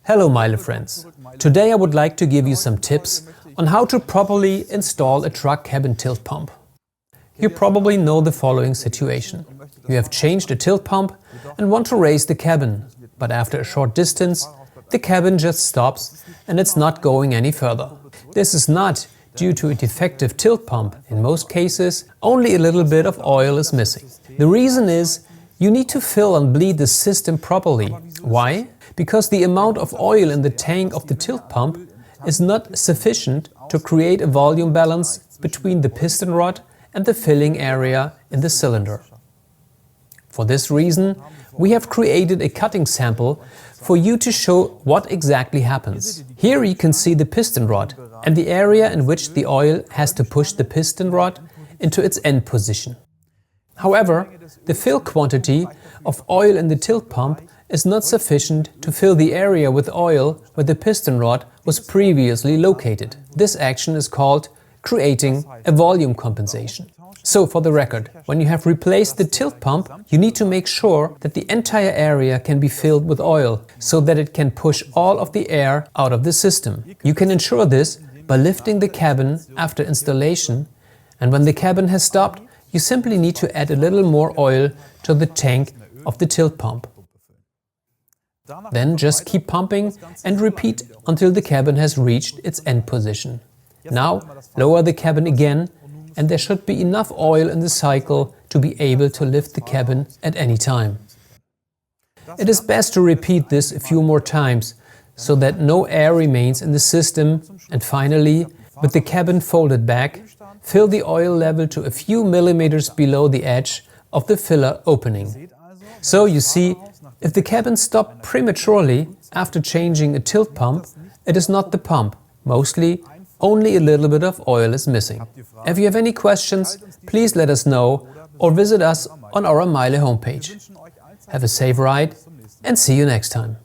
Hello MEYLE friends! Today I would like to give you some tips on how to properly install a truck cabin tilt pump. You probably know the following situation. You have changed a tilt pump and want to raise the cabin, but after a short distance the cabin just stops and it's not going any further. This is not due to a defective tilt pump. In most cases, only a little bit of oil is missing. The reason is you need to fill and bleed the system properly. Why? Because the amount of oil in the tank of the tilt pump is not sufficient to create a volume balance between the piston rod and the filling area in the cylinder. For this reason, we have created a cutting sample for you to show what exactly happens. Here you can see the piston rod and the area in which the oil has to push the piston rod into its end position. However, the fill quantity of oil in the tilt pump is not sufficient to fill the area with oil where the piston rod was previously located. This action is called creating a volume compensation. So for the record, when you have replaced the tilt pump, you need to make sure that the entire area can be filled with oil, so that it can push all of the air out of the system. You can ensure this by lifting the cabin after installation, and when the cabin has stopped, you simply need to add a little more oil to the tank of the tilt pump. Then just keep pumping and repeat until the cabin has reached its end position. Now lower the cabin again, and there should be enough oil in the cycle to be able to lift the cabin at any time. It is best to repeat this a few more times, so that no air remains in the system, and finally, with the cabin folded back, fill the oil level to a few millimeters below the edge of the filler opening. So you see, if the cabin stopped prematurely after changing a tilt pump, it is not the pump. Mostly, only a little bit of oil is missing. If you have any questions, please let us know or visit us on our MEYLE homepage. Have a safe ride and see you next time.